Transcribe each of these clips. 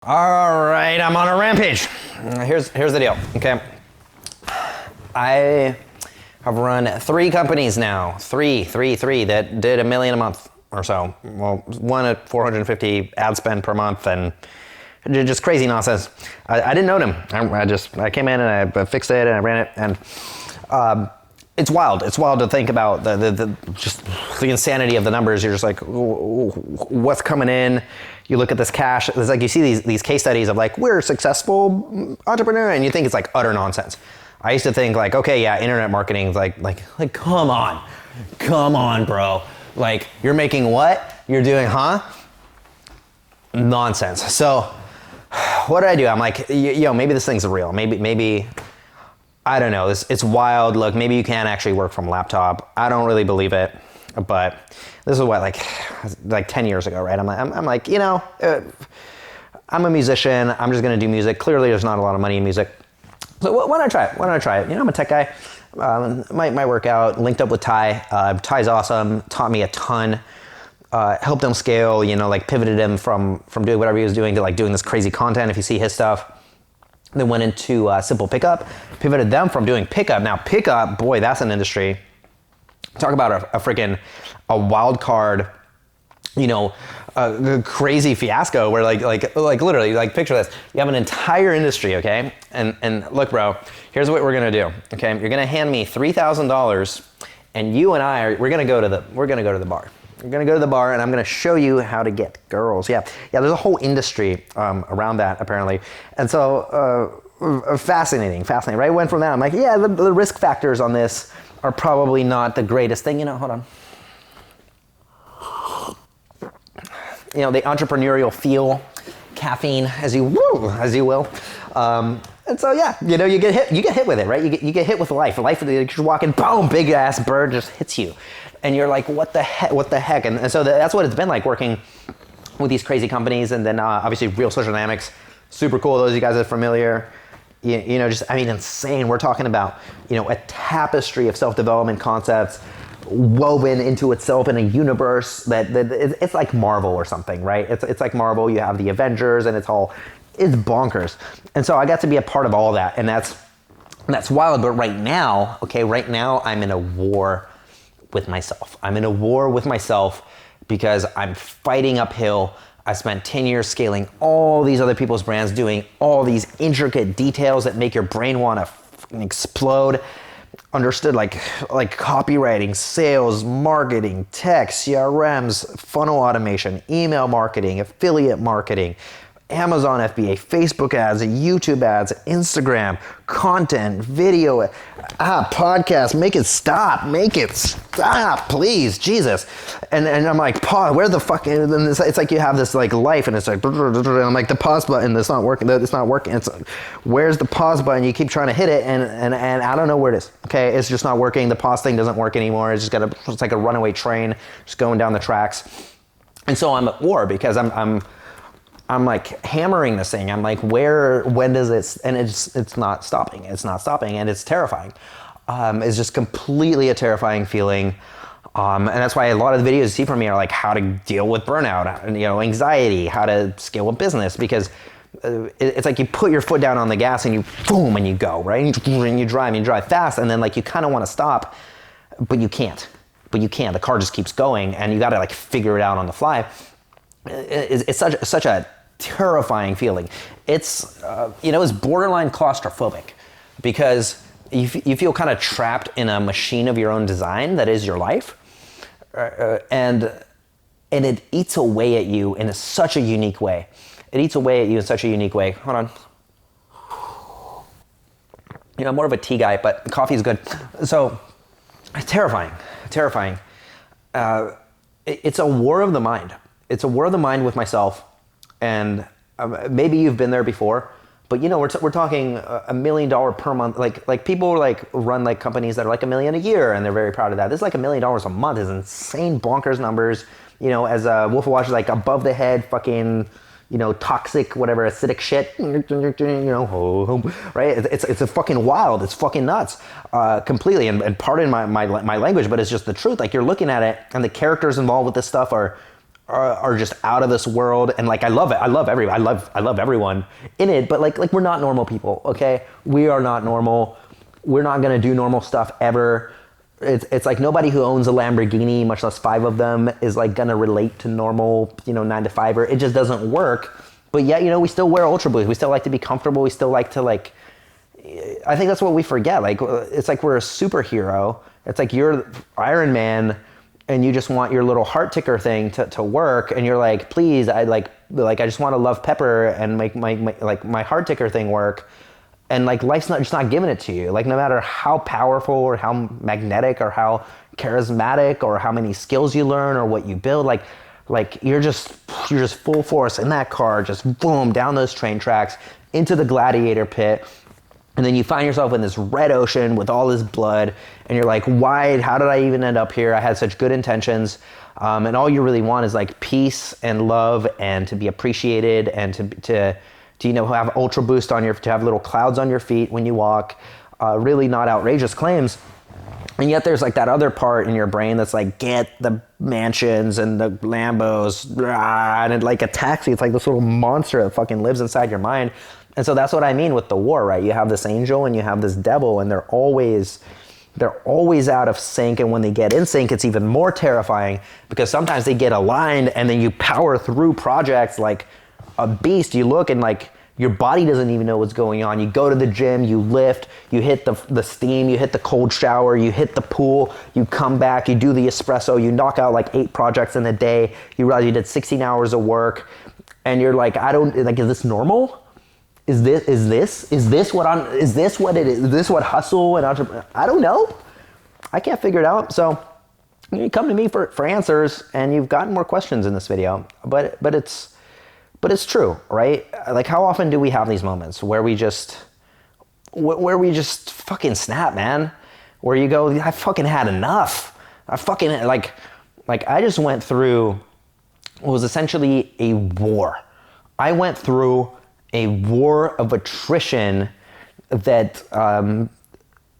All right, I'm on a rampage. Here's the deal, okay? I have run 3 companies now, three that did $1 million a month or so. Well, one at 450 ad spend per month and just crazy nonsense. I didn't know them. I came in and I fixed it and I ran it, and it's wild. It's wild to think about just the insanity of the numbers. You're just like, what's coming in? You look at this cash. It's like you see these case studies of like, we're a successful entrepreneur, and you think it's like utter nonsense. I used to think like, okay, yeah, internet marketing is like come on, bro. Like, you're making what? You're doing, huh? Nonsense. So what did I do? I'm like, maybe this thing's real. Maybe. I don't know, it's wild. Look, maybe you can actually work from a laptop. I don't really believe it, but this is what, like 10 years ago, right? I'm like, I'm a musician. I'm just gonna do music. Clearly, there's not a lot of money in music. So why don't I try it? I'm a tech guy. Might work out. Linked up with Tai. Tai's awesome. Taught me a ton. Helped him scale. Like pivoted him from doing whatever he was doing to like doing this crazy content. If you see his stuff. Then went into simple pickup, pivoted them from doing pickup. Now pickup, boy, that's an industry. Talk about a wild card, a crazy fiasco where like literally, like picture this. You have an entire industry, okay? And look, bro, here's what we're gonna do, okay? You're gonna hand me $3,000, and you and we're gonna go to the bar. We're gonna go to the bar, and I'm gonna show you how to get girls. Yeah, there's a whole industry around that, apparently. And so, fascinating, right? Went from that, I'm like, yeah, the risk factors on this are probably not the greatest thing. Hold on. The entrepreneurial feel, caffeine, as you will. And so, yeah, you get hit with it, right? You get hit with life. You're just walking, boom, big ass bird just hits you. And you're like, what the heck? And so that's what it's been like working with these crazy companies. And then obviously Real Social Dynamics, super cool. Those of you guys are familiar, insane. We're talking about, a tapestry of self-development concepts woven into itself in a universe that it's like Marvel or something, right? It's like Marvel. You have the Avengers, and it's bonkers. And so I got to be a part of all that, and that's wild. But right now, I'm in a war with myself. I'm in a war with myself because I'm fighting uphill. I spent 10 years scaling all these other people's brands, doing all these intricate details that make your brain want to explode. Understood like copywriting, sales, marketing, tech, CRMs, funnel automation, email marketing, affiliate marketing, Amazon FBA, Facebook ads, YouTube ads, Instagram, content, video, podcast, make it stop, please, Jesus. And I'm like, pause, where the fuck, and then it's like you have this like life, and it's like, and I'm like, the pause button, it's not working, it's where's the pause button? You keep trying to hit it, and I don't know where it is, okay? It's just not working, the pause thing doesn't work anymore, it's like a runaway train, just going down the tracks. And so I'm at war because I'm like hammering this thing. I'm like, when does it, and it's not stopping. And it's terrifying. It's just completely a terrifying feeling. And that's why a lot of the videos you see from me are like how to deal with burnout, anxiety, how to scale a business, because it's like you put your foot down on the gas and you boom, and you go, right? And you drive fast, and then like you kind of want to stop, but you can't. The car just keeps going, and you got to like figure it out on the fly. It's such a terrifying feeling. It's it's borderline claustrophobic because you feel kind of trapped in a machine of your own design that is your life, and it eats away at you in such a unique way. Hold on. I'm more of a tea guy, but coffee is good. So it's terrifying. It's a war of the mind. It's a war of the mind with myself. And maybe you've been there before, but we're talking $1 million per month. Like people like run like companies that are like $1 million a year, and they're very proud of that. This is like $1 million a month is insane, bonkers numbers. As Wolf of Wall Street, like above the head, fucking, toxic, whatever, acidic shit. Right? It's a fucking wild. It's fucking nuts, completely. And pardon my language, but it's just the truth. Like you're looking at it, and the characters involved with this stuff are are just out of this world, and like I love it. I love everyone in it, but like we're not normal people, okay? We are not normal. We're not gonna do normal stuff ever. It's like nobody who owns a Lamborghini, much less 5 of them, is like gonna relate to normal, 9-to-5er. It just doesn't work. But yet, we still wear Ultra Boost. We still like to be comfortable. We still like to I think that's what we forget. Like, it's like we're a superhero. It's like you're Iron Man, and you just want your little heart ticker thing to work, and you're like, please, I just want to love Pepper and make my heart ticker thing work. And like life's just not giving it to you. Like no matter how powerful or how magnetic or how charismatic or how many skills you learn or what you build, like you're just full force in that car, just boom down those train tracks into the gladiator pit. And then you find yourself in this red ocean with all this blood, and you're like, why? How did I even end up here? I had such good intentions, and all you really want is like peace and love, and to be appreciated, and to have Ultra Boost to have little clouds on your feet when you walk. Really not outrageous claims. And yet there's like that other part in your brain that's like, get the mansions and the Lambos, and it like attacks you. It's like this little monster that fucking lives inside your mind. And so that's what I mean with the war, right? You have this angel and you have this devil, and they're always out of sync. And when they get in sync, it's even more terrifying, because sometimes they get aligned and then you power through projects like a beast. You look and like your body doesn't even know what's going on. You go to the gym, you lift, you hit the steam, you hit the cold shower, you hit the pool, you come back, you do the espresso, you knock out like 8 projects in a day. You realize you did 16 hours of work, and you're like, is this normal? Is this what it is? Is this what hustle and entrepreneur? I don't know. I can't figure it out. So you come to me for answers, and you've gotten more questions in this video, but it's true, right? Like, how often do we have these moments where we just fucking snap, man? Where you go, I fucking had enough. I just went through what was essentially a war. I went through a war of attrition that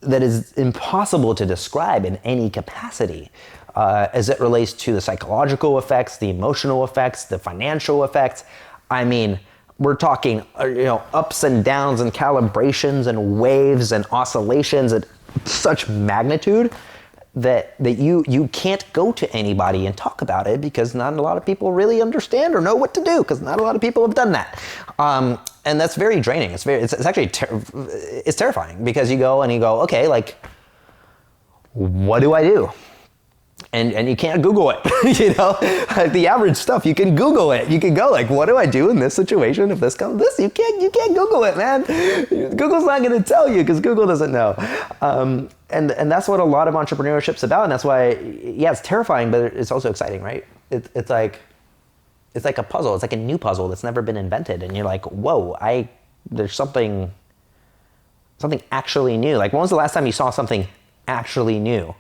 is impossible to describe in any capacity, as it relates to the psychological effects, the emotional effects, the financial effects. I mean, we're talking, ups and downs and calibrations and waves and oscillations at such magnitude that you can't go to anybody and talk about it, because not a lot of people really understand or know what to do, because not a lot of people have done that. And that's very draining. It's actually it's terrifying, because you go, okay, like, what do I do? And you can't Google it, like the average stuff, you can Google it. You can go like, what do I do in this situation? If this comes, you can't Google it, man. Google's not going to tell you, because Google doesn't know. And that's what a lot of entrepreneurship's about. And that's why, yeah, it's terrifying, but it's also exciting, right? It's like a puzzle. It's like a new puzzle that's never been invented. And you're like, whoa, there's something actually new. Like, when was the last time you saw something actually new?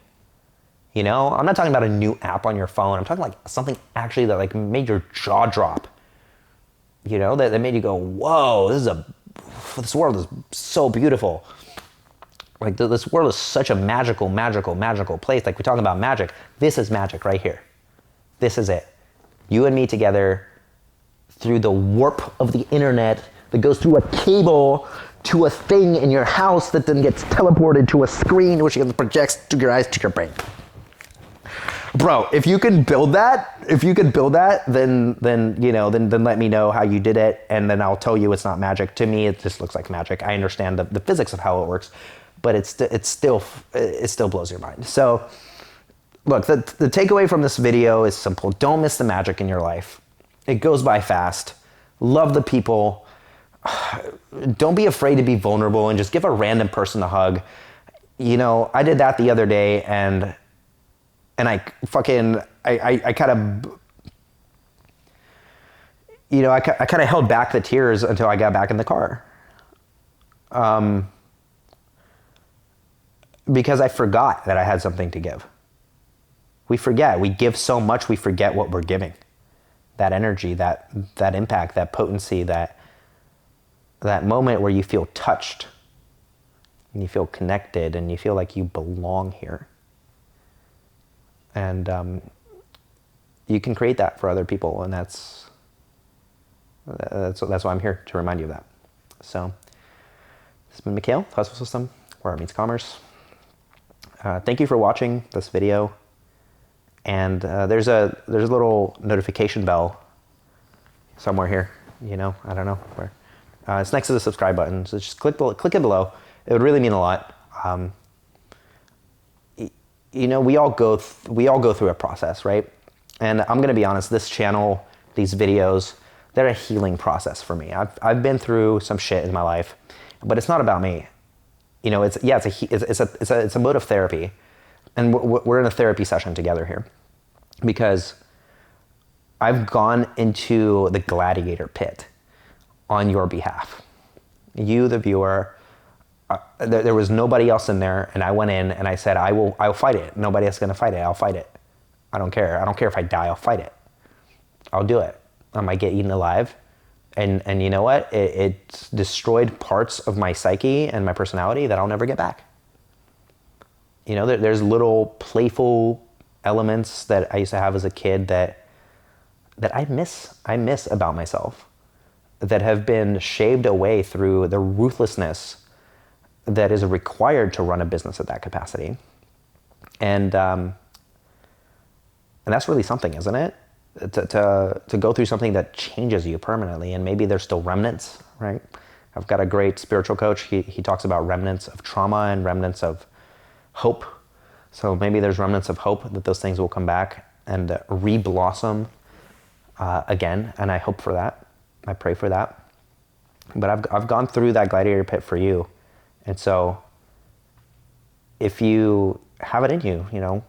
I'm not talking about a new app on your phone. I'm talking like something actually that like made your jaw drop. That made you go, whoa, this world is so beautiful. Like this world is such a magical, magical, magical place. Like, we're talking about magic. This is magic right here. This is it. You and me together through the warp of the internet that goes through a cable to a thing in your house that then gets teleported to a screen, which projects to your eyes, to your brain. Bro, if you can build that, then let me know how you did it, and then I'll tell you it's not magic. To me, it just looks like magic. I understand the physics of how it works, but it still blows your mind. So, look, the takeaway from this video is simple. Don't miss the magic in your life. It goes by fast. Love the people. Don't be afraid to be vulnerable and just give a random person a hug. I did that the other day, and I kind of held back the tears until I got back in the car. Because I forgot that I had something to give. We forget. We give so much, we forget what we're giving. That energy, that impact, that potency, that moment where you feel touched and you feel connected and you feel like you belong here. And you can create that for other people, and that's why I'm here, to remind you of that. So this has been Mikhail, Hustle System, where it meets commerce. Thank you for watching this video. And there's a little notification bell somewhere here. I don't know where. It's next to the subscribe button, so just click it below. It would really mean a lot. We all go through a process, right? And I'm gonna be honest, this channel, these videos, they're a healing process for me. I've been through some shit in my life, but it's not about me. It's a mode of therapy, and we're in a therapy session together here, because I've gone into the gladiator pit on your behalf. You, the viewer, there was nobody else in there, and I went in and I said, I'll fight it. Nobody else is gonna fight it. I'll fight it. I don't care. I don't care if I die. I'll fight it. I'll do it. I might get eaten alive. And you know what? It destroyed parts of my psyche and my personality that I'll never get back. There's little playful elements that I used to have as a kid that I miss about myself, that have been shaved away through the ruthlessness that is required to run a business at that capacity. And that's really something, isn't it? To go through something that changes you permanently, and maybe there's still remnants, right? I've got a great spiritual coach. He talks about remnants of trauma and remnants of hope. So maybe there's remnants of hope that those things will come back and re-blossom again, and I hope for that. I pray for that. But I've gone through that gladiator pit for you, and so if you have it in you,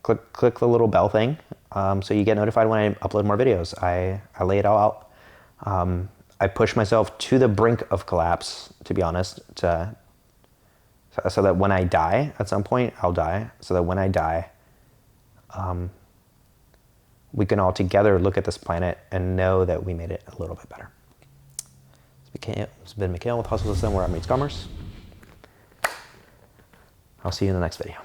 click the little bell thing, so you get notified when I upload more videos. I lay it all out. I push myself to the brink of collapse, to be honest, so that when I die, at some point, I'll die, so that when I die, we can all together look at this planet and know that we made it a little bit better. It's been Mikhail with Hustle System, where it meets commerce. I'll see you in the next video.